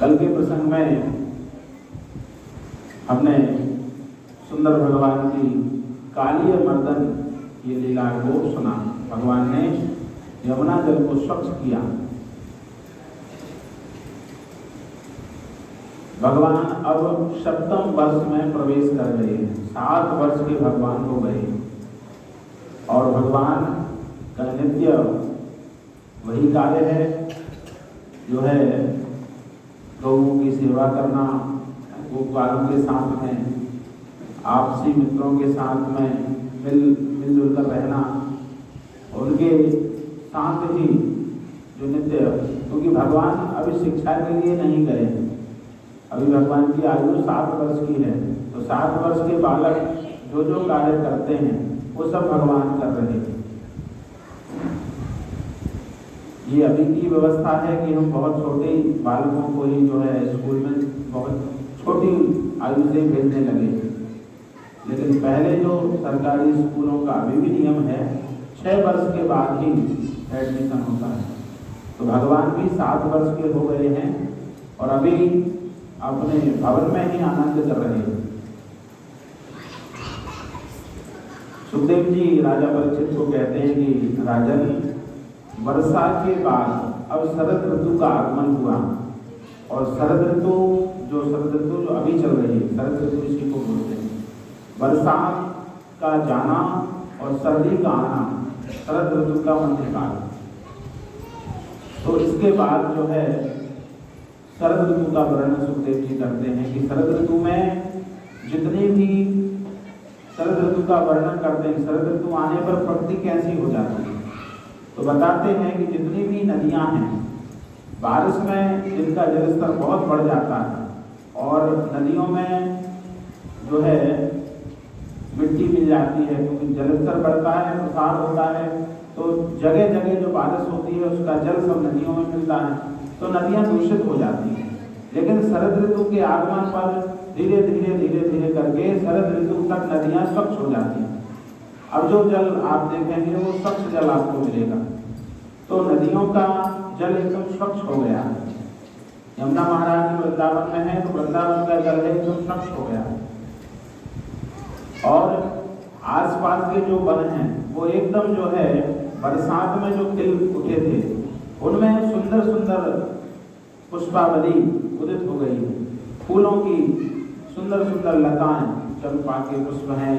कल के प्रसंग में हमने सुंदर भगवान की कालीय मर्दन की लीला को सुना। भगवान ने यमुना जल को स्वच्छ किया। भगवान अब 7वें वर्ष में प्रवेश कर गए। 7 वर्ष के भगवान हो गए और भगवान का नित्य वही कार्य है जो है गौओं की सेवा करना, गोपालों के साथ में, आपसी मित्रों के साथ में मिलजुल कर रहना, उनके साथ ही जो नित्य, क्योंकि भगवान अभी शिक्षा के लिए नहीं गए, अभी भगवान की आयु 7 वर्ष की है। तो 7 वर्ष के बालक जो जो कार्य करते हैं वो सब भगवान कर रहे हैं। ये अभी की व्यवस्था है कि हम बहुत छोटे बालकों को ही जो है स्कूल में बहुत छोटी आयु से भेजने लगे, लेकिन पहले जो सरकारी स्कूलों का अभी भी नियम है 6 वर्ष के बाद ही एडमिशन होता है। तो भगवान भी 7 वर्ष के हो गए हैं और अभी अपने भवन में ही आनंद कर रहे हैं। सुखदेव जी राजा परीक्षित को कहते हैं कि राजन, वर्षा के बाद अब शरद ऋतु का आगमन हुआ और शरद ऋतु जो अभी चल रही है, शरद ऋतु इसी को बोलते हैं। बरसात का जाना और सर्दी का आना, शरद ऋतु का मध्यकाल। तो इसके बाद जो है शरद ऋतु का वर्णन सुखदेव जी करते हैं कि शरद ऋतु में जितनी भी शरद ऋतु का वर्णन करते हैं, शरद ऋतु आने पर प्रकृति कैसी हो जाती है। तो बताते हैं कि जितनी भी नदियां हैं, बारिश में जिनका जलस्तर बहुत बढ़ जाता है और नदियों में जो है मिट्टी मिल जाती है, क्योंकि जलस्तर बढ़ता है, प्रसार होता है, तो जगह जगह जो बारिश होती है उसका जल सब नदियों में मिलता है, तो नदियां दूषित हो जाती हैं। लेकिन शरद ऋतु के आगमन पर धीरे धीरे करके शरद ऋतु तक नदियां स्वच्छ हो जाती हैं। अब जो जल आप देखेंगे वो स्वच्छ जल आपको मिलेगा। तो नदियों का जल एकदम स्वच्छ हो गया। यमुना महारानी वृंदावन में है तो वृंदावन का जल एकदम स्वच्छ हो गया और आसपास के जो वन हैं वो एकदम जो है बरसात में जो खिल उठे थे उनमें सुंदर सुंदर पुष्पावली उदित हो गई। फूलों की सुंदर सुंदर लताएं, चंपा के पुष्प हैं,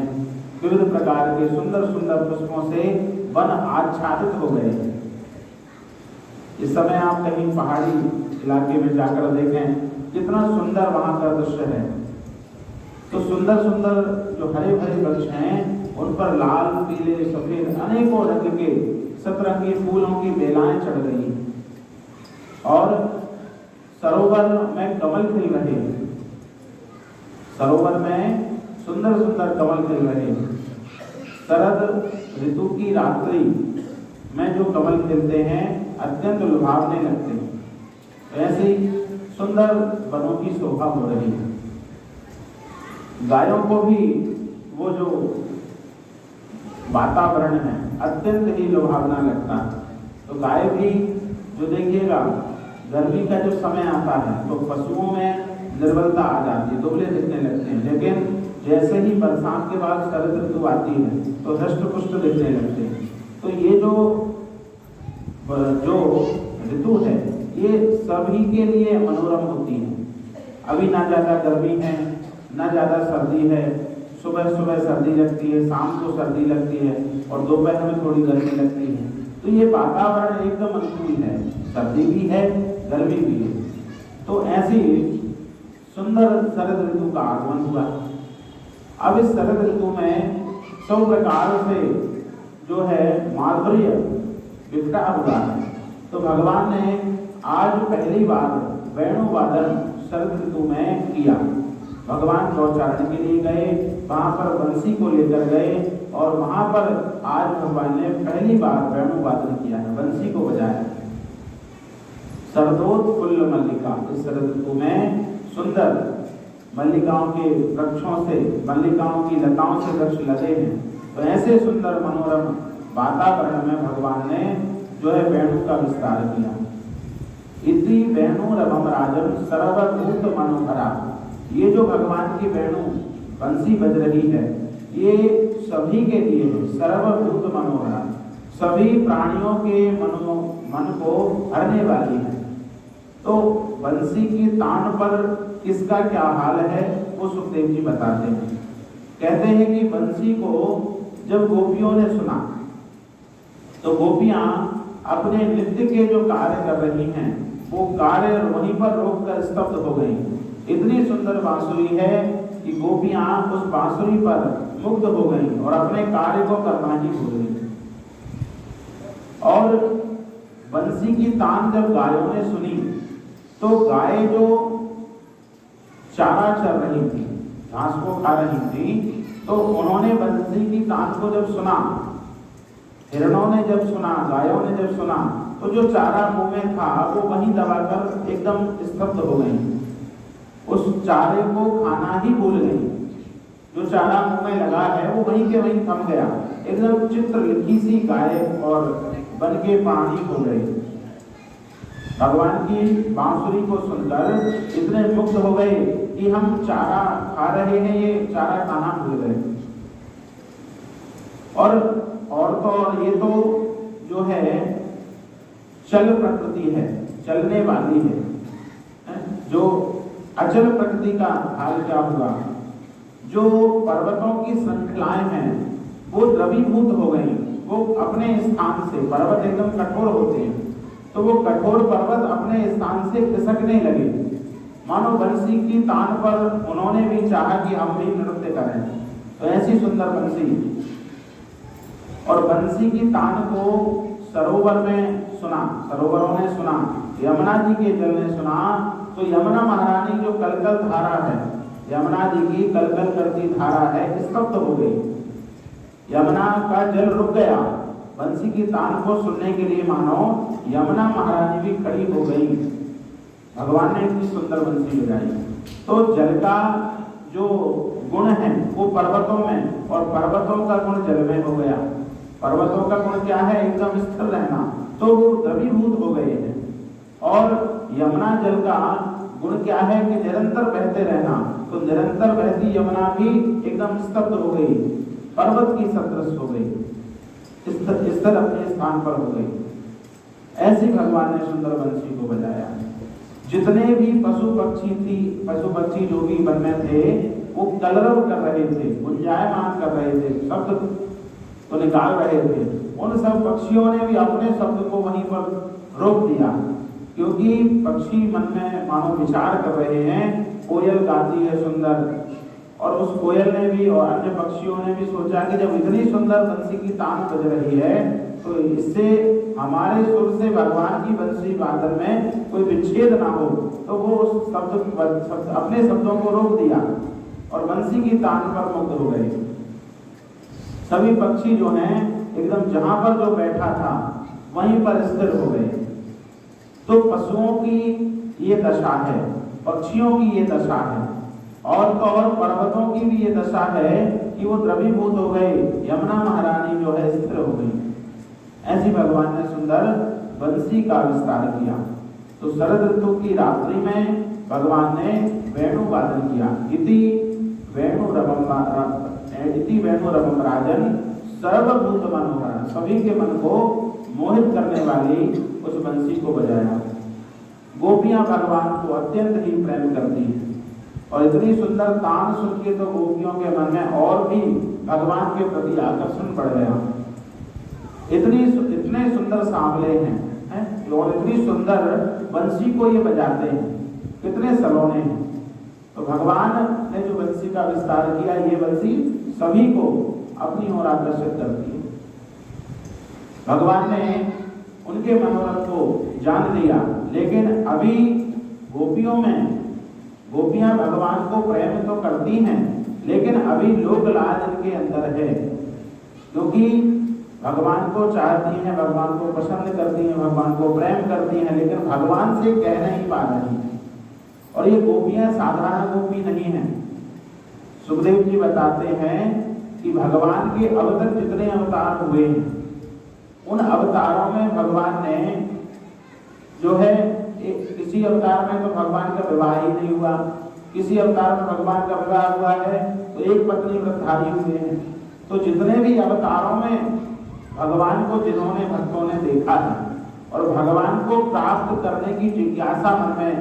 विविध प्रकार के सुंदर सुंदर पुष्पों से वन आच्छादित हो गए। इस समय आप कहीं पहाड़ी इलाके में जाकर देखें कितना सुंदर वहां का दृश्य है। तो सुंदर सुंदर जो हरे भरे वृक्ष हैं उन पर लाल, पीले, सफेद अनेकों रंग के सतरंगी फूलों की बेलाएं चढ़ गई और सरोवर में कमल खिल रहे हैं। सरोवर में सुंदर सुंदर कमल खिल रहे हैं। शरद ऋतु की रात्रि में जो कमल खिलते हैं अत्यंत लुभावने लगते हैं। ऐसी सुंदर वनों की शोभा हो रही है। गायों को भी वो जो वातावरण है अत्यंत ही लुभावना लगता है। तो गाय भी जो देखिएगा गर्मी का जो समय आता है तो पशुओं में निर्बलता आ जाती है, दुबले दिखने लगते हैं, लेकिन जैसे ही बरसात के बाद शरद ऋतु आती है तो हृष्ट पुष्ट दिखने लगते हैं। तो ये जो ऋतु है ये सभी के लिए मनोरम होती है। अभी ना ज़्यादा गर्मी है ना ज़्यादा सर्दी है, सुबह सुबह सर्दी लगती है, शाम को सर्दी लगती है और दोपहर में थोड़ी गर्मी लगती है। तो ये वातावरण एकदम अनुकूल है, सर्दी भी है गर्मी भी है। तो ऐसी सुंदर शरद ऋतु का आगमन हुआ। अब इस शरद ऋतु में सब प्रकार से जो है माधुर्य बिखरा हुआ है। तो भगवान ने आज पहली बार वेणुवादन शरद ऋतु में किया। भगवान गौचारण के लिए गए, वहां पर बंसी को लेकर गए और वहां पर आज भगवान ने पहली बार वेणुवादन किया है, बंसी को बजाया। शरदोत्फुल्ल मल्लिका, इस शरद ऋतु में सुंदर मल्लिकाओं के वृक्षों से, मल्लिकाओं की लताओं से वृक्ष लगे हैं। तो ऐसे सुंदर मनोरम वातावरण में भगवान ने जो है वेणु का विस्तार किया। इति वेणु रवम राजन सर्वभूत मनोहरा। ये जो भगवान की वेणु बंसी बज रही है ये सभी के लिए है, सर्वभूत मनोहरा, सभी प्राणियों के मन को हरने वाली है। तो बंसी की तान पर किसका क्या हाल है वो सुखदेव जी बताते हैं। कहते हैं कि बंसी को जब गोपियों ने सुना तो गोपियां अपने नृत्य के जो कार्य कर रही हैं वो कार्य वहीं पर रोककर स्तब्ध हो गई। इतनी सुंदर बांसुरी है कि गोपियां उस बांसुरी पर मुग्ध हो गई और अपने कार्य को करना ही भूल गई। और बंसी की तान जब गायों ने सुनी तो गाय जो चारा चर रही थी, घास को खा रही थी, तो उन्होंने बंसी की तान को जब सुना, हिरणों ने जब सुना, गायों ने जब सुना, तो जो चारा मुंह में था वो वहीं दबाकर एकदम स्तब्ध हो गई, उस चारे को खाना ही भूल गई। जो चारा मुंह में लगा है वो वहीं के वहीं थम गया, एकदम चित्र लिखी सी गाय और बन के प्राणी हो गए। भगवान की बांसुरी को सुनकर इतने मुक्त हो गए कि हम चारा खा रहे हैं, ये चारा खाना भूल गए। और तो ये तो जो है चल प्रकृति है, चलने वाली है। जो अचल प्रकृति का हाल क्या हुआ? जो पर्वतों की श्रृंखलाएं हैं वो द्रवीभूत हो गई, वो अपने स्थान से, पर्वत एकदम कठोर होते हैं तो वो कठोर पर्वत अपने स्थान से खिसकने लगे। मानो बंसी की तान पर उन्होंने भी चाहा कि हम भी नृत्य करें, तो ऐसी सुंदर बंसी। और बंसी की तान को सरोवर में सुना, सरोवरों ने सुना, यमुना जी के जल ने सुना, तो यमुना महारानी जो कलकल धारा है, यमुना जी की कलकल करती धारा है, स्तब्ध हो गई। यमुना का जल रुक गया बंसी की तान को सुनने के लिए, मानो यमुना महारानी भी खड़ी हो गई। भगवान ने इतनी सुंदर बंसी बजाई। तो जल का जो गुण है वो पर्वतों में, और पर्वतों का गुण जल में हो गया। पर्वतों का गुण क्या है? एकदम स्थिर रहना, तो वो द्रवीभूत हो गए हैं। और यमुना जल का गुण क्या है कि निरंतर बहते रहना, तो निरंतर बहती यमुना भी एकदम स्तब्ध हो गई, पर्वत की सदृश हो गई, स्थिर अपने स्थान पर हो गई। ऐसी भगवान ने सुंदर बंसी को बजाया। जितने भी पशु पक्षी जो भी वन में थे वो कलरव कर रहे थे, गुंजायमान कर रहे थे, शब्द तो निकाल रहे थे। उन सब पक्षियों ने भी अपने शब्द को वहीं पर रोक दिया, क्योंकि पक्षी मन में मानो विचार कर रहे हैं। कोयल गाती है सुंदर, और उस कोयल ने भी और अन्य पक्षियों ने भी सोचा कि जब इतनी सुंदर बंसी की तान बज रही है तो इससे हमारे सुर से भगवान की बंसी वादन में कोई विच्छेद ना हो, तो वो उस शब्द अपने शब्दों को रोक दिया और बंसी की तान पर मुग्ध हो गए। सभी पक्षी जो हैं एकदम जहां पर जो बैठा था वहीं पर स्थिर हो गए। तो पशुओं की ये दशा है, पक्षियों की ये दशा है, और तो और पर्वतों की भी ये दशा है कि वो द्रवीभूत हो गए, यमुना महारानी जो है स्थिर हो गई। ऐसी भगवान ने सुंदर बंसी का विस्तार किया। तो शरद ऋतु की रात्रि में भगवान ने वेणु वादन किया। इति वेणु रवम राजन सर्वभूत मनोहर, सभी के मन को मोहित करने वाली उस बंसी को बजाया। गोपियां भगवान को अत्यंत ही प्रेम करती हैं, और इतनी सुंदर तान सुन के तो गोपियों के मन में और भी भगवान के प्रति आकर्षण बढ़ गया। इतने सुंदर सांवले हैं, और इतनी सुंदर बंसी को ये बजाते हैं, कितने सलोने हैं। तो भगवान ने जो बंसी का विस्तार किया, ये बंसी सभी को अपनी ओर आकर्षित करती है। भगवान ने उनके मनोरथ को जान लिया, लेकिन अभी गोपियां भगवान को प्रेम तो करती हैं, लेकिन अभी लोक लाज इनके अंदर है, क्योंकि भगवान को चाहती हैं, भगवान को पसंद करती हैं, भगवान को प्रेम करती हैं, लेकिन भगवान से कह नहीं पा रही हैं। और ये गोपियां साधारण गोपी नहीं हैं। सुखदेव जी बताते हैं कि भगवान के अब तक जितने अवतार हुए हैं, उन अवतारों में भगवान ने जो है किसी अवतार में तो भगवान का विवाह ही नहीं हुआ, किसी अवतार में भगवान का विवाह हुआ है तो एक पत्नी व्रतधारी हुए हैं। तो जितने भी अवतारों में भगवान को जिन्होंने भक्तों ने देखा है और भगवान को प्राप्त करने की जिज्ञासा मन में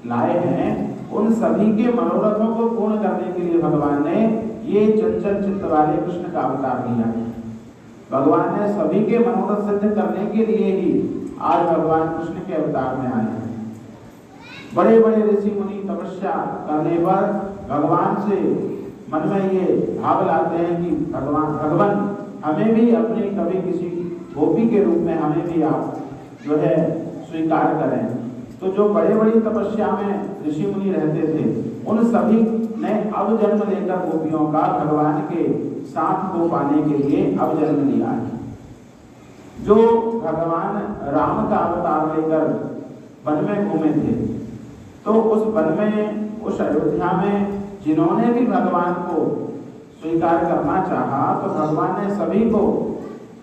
लाए हैं, उन सभी के मनोरथों को पूर्ण करने के लिए भगवान ने ये चंचल चित्त वाले कृष्ण का अवतार लिया है। भगवान ने सभी के मनोरथ सिद्ध करने के लिए ही आज भगवान कृष्ण के अवतार में आए हैं। बड़े बड़े ऋषि मुनि तपस्या करने पर भगवान से मन में ये भाव लाते हैं कि भगवान हमें भी अपने कभी किसी गोपी के रूप में हमें भी आप जो है स्वीकार करें। तो जो बड़े बड़ी तपस्या में ऋषि मुनि रहते थे, उन सभी ने अब जन्म लेकर गोपियों का भगवान के साथ को पाने के लिए अब जन्म लिया है। जो भगवान राम का अवतार लेकर वन में घूमे थे, तो उस वन में, उस अयोध्या में जिन्होंने भी भगवान को स्वीकार करना चाहा, तो भगवान ने सभी को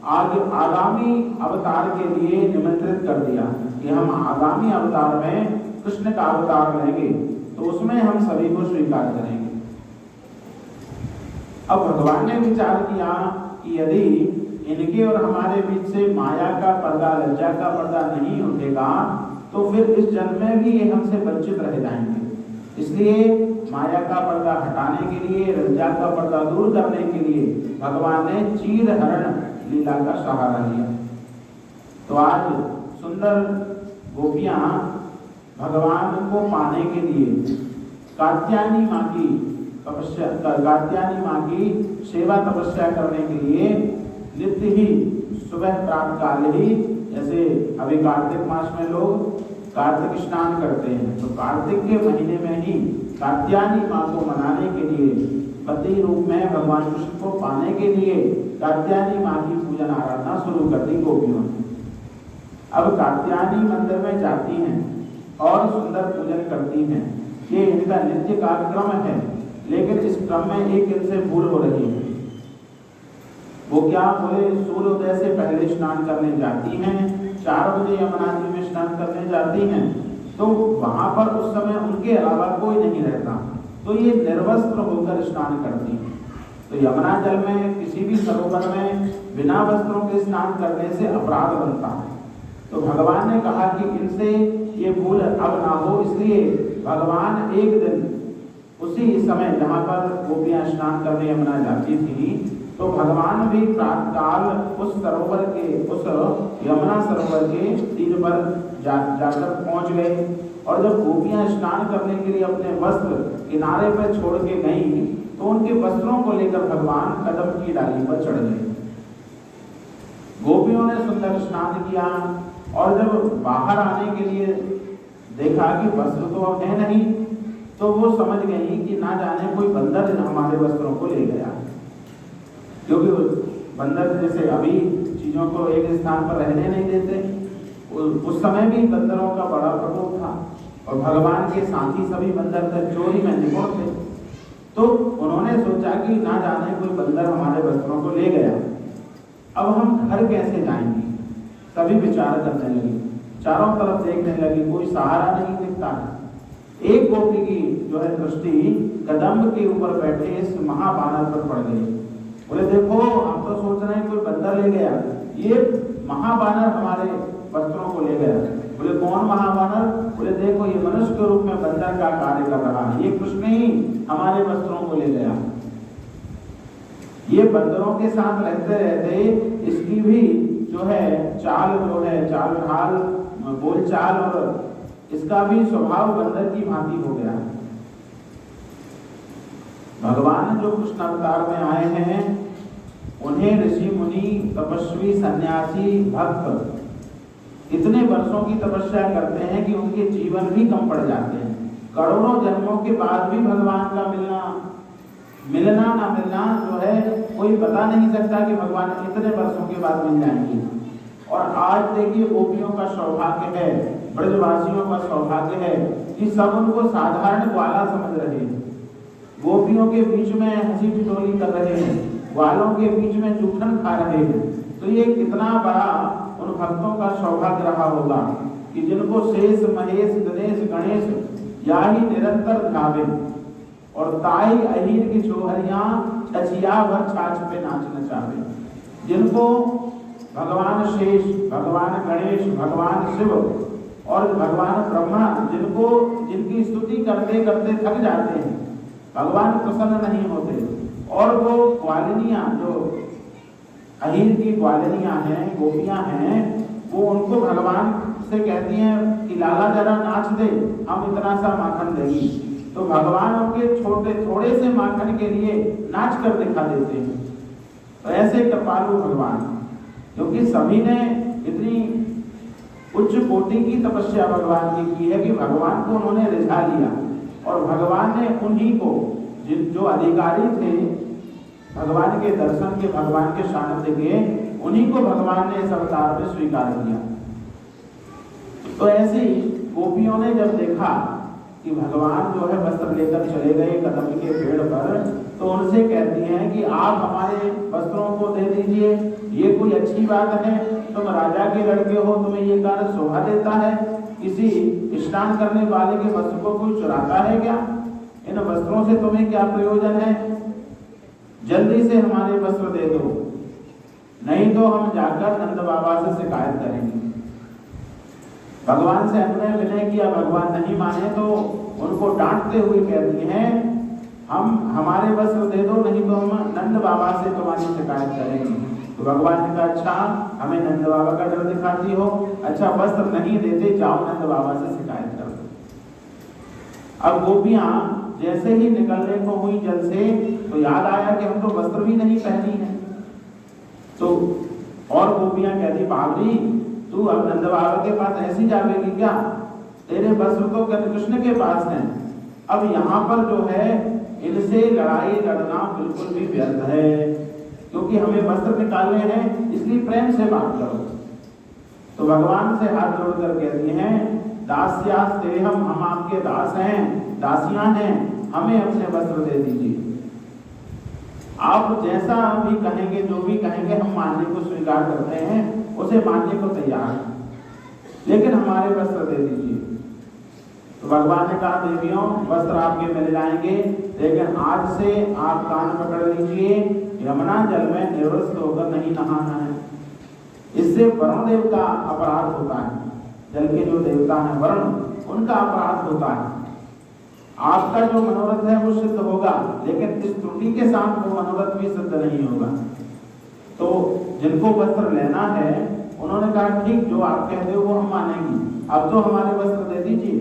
आगामी अवतार के लिए निमंत्रित कर दिया कि हम आगामी अवतार में कृष्ण का अवतार लेंगे, तो उसमें हम सभी को स्वीकार करेंगे। अब भगवान ने विचार किया कि यदि इनके और हमारे बीच से माया का पर्दा, लज्जा का पर्दा नहीं उठेगा, तो फिर इस जन्म में भी ये हमसे वंचित रह जाएंगे। इसलिए माया का पर्दा हटाने के लिए, लज्जा का पर्दा दूर करने के लिए भगवान ने चीर हरण लीला का सहारा लिया। तो आज सुंदर गोपियां भगवान को पाने के लिए कात्यायनी माँ की तपस्या, कात्यायनी माँ की सेवा तपस्या करने के लिए नित्य ही सुबह प्रातः काल ही, जैसे अभी कार्तिक मास में लोग कार्तिक स्नान करते हैं, तो कार्तिक के महीने में ही कात्यायनी माँ को मनाने के लिए, पति रूप में भगवान कृष्ण को पाने के लिए कात्यायनी माँ की पूजन आराधना शुरू कर दी गोपियों ने। अब कात्यायनी मंदिर में जाती हैं और सुंदर पूजन करती हैं, ये इनका नित्य कार्यक्रम है। लेकिन इस क्रम में एक इनसे भूल हो रही है। वो क्या बोले, सूर्योदय से पहले स्नान करने जाती हैं, 4 बजे यमुना जी में स्नान करने जाती हैं, तो वहां पर उस समय उनके अलावा कोई नहीं रहता, तो ये निर्वस्त्र होकर स्नान करती हैं। तो यमुना जल में, किसी भी सरोवर में बिना वस्त्रों के स्नान करने से अपराध बनता है। तो भगवान ने कहा कि इनसे ये भूल अब ना हो, इसलिए भगवान एक दिन उसी समय जहाँ पर गोपियां स्नान करने यमुना जाती थी, तो भगवान भी प्रातःकाल उस सरोवर के, उस यमुना सरोवर के तीर पर जाकर पहुंच गए। और जब गोपियां स्नान करने के लिए अपने वस्त्र किनारे पर छोड़ के गईं, तो उनके वस्त्रों को लेकर भगवान कदम की डाली पर चढ़ गए। गोपियों ने सुंदर स्नान किया और जब बाहर आने के लिए देखा कि वस्त्र तो अब है नहीं, तो वो समझ गई कि ना जाने कोई बंदर हमारे वस्त्रों को ले गया, क्योंकि बंदर जैसे अभी चीजों को एक स्थान पर रहने नहीं देते, उस समय भी बंदरों का बड़ा प्रकोप था और भगवान के साथी सभी बंदर थे, चोरी में निपुण थे। तो उन्होंने सोचा कि ना जाने कोई बंदर हमारे वस्त्रों को ले गया, अब हम घर कैसे जाएंगे। सभी विचार करने लगे, चारों तरफ देखने लगे, कोई सहारा नहीं दिखता है। एक गोपी की जो है दृष्टि कदम्ब के ऊपर बैठे इस महाबानर पर पड़ गई। बोले देखो, हम तो सोच रहे हैं कोई बंदर ले गया, ये महाबानर हमारे वस्त्रों को ले गया। बोले कौन महाबानर? बोले देखो, ये मनुष्य के रूप में बंदर का कार्य कर रहा है, ये कृष्ण ही हमारे वस्त्रों को ले गया। ये बंदरों के साथ रहते रहते इसकी भी जो है चाल, जो है चाल ढाल, बोल चाल और इसका भी स्वभाव बंदर की भांति हो गया। भगवान जो कृष्ण अवतार में आए हैं, उन्हें ऋषि मुनि, तपस्वी, सन्यासी, भक्त इतने वर्षों की तपस्या करते हैं कि उनके जीवन भी कम पड़ जाते हैं। करोड़ों जन्मों के बाद भी भगवान का मिलना ना मिलना जो है कोई बता नहीं सकता कि भगवान इतने वर्षों के बाद मिल जाएंगे। और आज देखिए, गोपियों का सौभाग्य है, ब्रजवासियों का सौभाग्य है कि सब उनको साधारण ग्वाला समझ रहे हैं, गोपियों के बीच में हंसी ठिठोली कर रहे हैं, ग्वालों के बीच में जूठन खा रहे हैं। तो ये कितना बड़ा उन भक्तों का सौभाग्य रहा होगा कि जिनको शेष महेश दिनेश गणेश या ही निरंतर ध्यावे, और ताई अहीर की छोहरियां छछिया भर छाछ पे नाच नचावे। जिनको भगवान शेष, भगवान गणेश, भगवान शिव और भगवान ब्रह्मा, जिनकी स्तुति करते करते थक जाते हैं, भगवान प्रसन्न नहीं होते, और वो ग्वालिनियां, जो अहीर की ग्वालिनियां हैं, गोपियां हैं, वो उनको भगवान से कहती हैं कि लाला जरा नाच दे, हम इतना सा माखन देंगे। तो भगवान उनके थोड़े से माखन के लिए नाच कर दिखा देते हैं। तो ऐसे कृपालु भगवान, क्योंकि सभी ने इतनी उच्च कोटि की तपस्या भगवान की है कि भगवान को उन्होंने रिझा लिया, और भगवान ने उन्हीं को, जो अधिकारी थे भगवान के दर्शन के, भगवान के सानिध्य के, उन्हीं को भगवान ने इस अवतार में स्वीकार किया। तो ऐसे ही गोपियों ने जब देखा कि भगवान जो है वस्त्र लेकर चले गए कदम के पेड़ पर, तो उनसे कहती हैं कि आप हमारे वस्त्रों को दे दीजिए, ये कोई अच्छी बात है? तुम राजा के लड़के हो, तुम्हें ये कार्य शोभा देता है? किसी स्नान करने वाले के वस्त्र को कोई चुराता है क्या? इन वस्त्रों से तुम्हें क्या प्रयोजन है? जल्दी से हमारे वस्त्र दे दो, नहीं तो हम जाकर नंद बाबा से शिकायत करेंगे। भगवान से अनुनय विनय किया, भगवान नहीं माने तो उनको डांटते हुए कहती हैं, हम हमारे वस्त्र दे दो, नहीं तो हम नंद बाबा से तुम्हारी शिकायत करेंगे। तो भगवान ने कहा, अच्छा हमें नंद बाबा का डर दिखाती हो, अच्छा वस्त्र नहीं देते, जाओ नंद बाबा से शिकायत कर दो। अब गोपियां जैसे ही निकलने को हुई जल से, तो याद आया कि हम तो वस्त्र भी नहीं पहनी है। तो और गोपियां कहती, बाबरी तू अब नंद बाबा के पास ऐसी जावेगी क्या? तेरे वस्त्र तो कृष्ण के पास हैं। अब यहाँ पर जो है इनसे लड़ाई लड़ना बिल्कुल भी व्यर्थ है, क्योंकि हमें वस्त्र निकालने हैं, इसलिए प्रेम से बात करो। तो भगवान से हाथ जोड़कर कहती हैं, दास्यास्ते हम आपके दास हैं, दासियां हैं, हमें अपने वस्त्र दे दीजिए। आप जैसा भी कहेंगे, जो भी कहेंगे, हम मानने को स्वीकार करते हैं, उसे मानने को तैयार हैं, लेकिन हमारे वस्त्र दे दीजिए। तो भगवान ने कहा, देवियों वस्त्र आपके मिल जाएंगे, लेकिन आज से आप कान पकड़ लीजिए, यमुना जल में निवृत्त होकर नहीं नहाना है। इससे वरुण देव का अपराध होता है, जल के जो देवता हैं वरुण, उनका अपराध होता है। आपका जो मनोरथ है वो सिद्ध होगा, लेकिन इस त्रुटि के साथ वो मनोरथ भी सिद्ध नहीं होगा। तो जिनको वस्त्र लेना है उन्होंने कहा, ठीक जो आप कहते हो वो हम मानेंगे, अब तो हमारे वस्त्र दे दीजिए।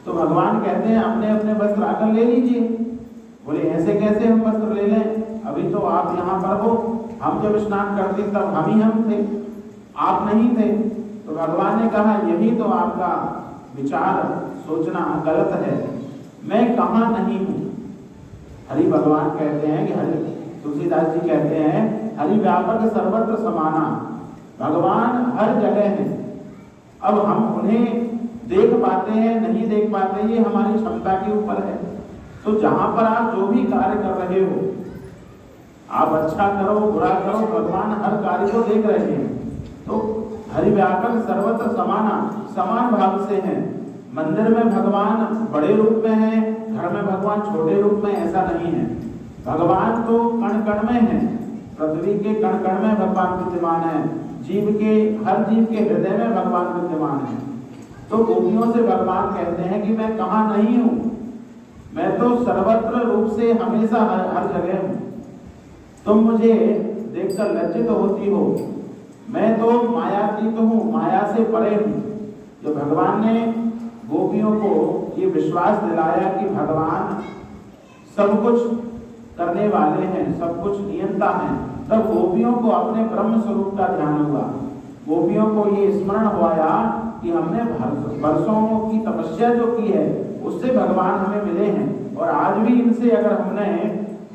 तो भगवान कहते हैं, अपने अपने वस्त्र आकर ले लीजिए। बोले, ऐसे कैसे हम वस्त्र ले लें? अभी तो आप यहाँ पर हो, हम जब स्नान करते तब हम थे, आप नहीं थे। तो भगवान ने कहा, यही तो आपका विचार सोचना गलत है, मैं कहाँ नहीं हूँ। हरि भगवान कहते हैं कि हरि तुलसीदास जी कहते हैं, हरि व्यापक सर्वत्र समाना, भगवान हर जगह है। अब हम उन्हें देख पाते हैं नहीं देख पाते, ये हमारी क्षमता के ऊपर है। तो जहां पर आप जो भी कार्य कर रहे हो, आप अच्छा करो बुरा करो, भगवान हर कार्य को देख रहे हैं। तो हरि व्यापक सर्वत्र समाना, समान भाव से है। मंदिर में भगवान बड़े रूप में है, घर में भगवान छोटे रूप में, ऐसा नहीं है। भगवान तो कण कण में है, पृथ्वी के कण कण में भगवान विद्यमान है, जीव के हर जीव के हृदय में भगवान विद्यमान है। तो गोपियों से भगवान कहते हैं कि मैं कहाँ नहीं हूँ, मैं तो सर्वत्र रूप से हमेशा हर जगह हूँ। तुम मुझे देखकर लज्जित होती हो, मैं तो मायातीत हूँ, माया से परे हूँ। जो भगवान ने गोपियों को ये विश्वास दिलाया कि भगवान सब कुछ करने वाले हैं, सब कुछ नियंता हैं, तब गोपियों को अपने ब्रह्म स्वरूप का ध्यान हुआ। गोपियों को ये स्मरण हुआ कि हमने वर्षों की तपस्या जो की है उससे भगवान हमें मिले हैं, और आज भी इनसे अगर हमने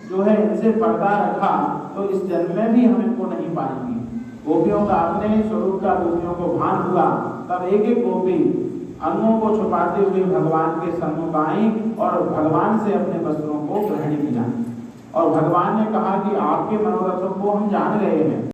जो है इनसे पर्दा रखा तो इस जन्म में भी हम इनको नहीं पाएंगे। गोपियों का अपने स्वरूप का गोपियों को भान हुआ, तब एक एक गोपी अंगों को छुपाते हुए भगवान के सम्मुख आई और भगवान से अपने वस्त्रों को ग्रहण किया। और भगवान ने कहा कि आपके मनोरथों को हम जान गए हैं।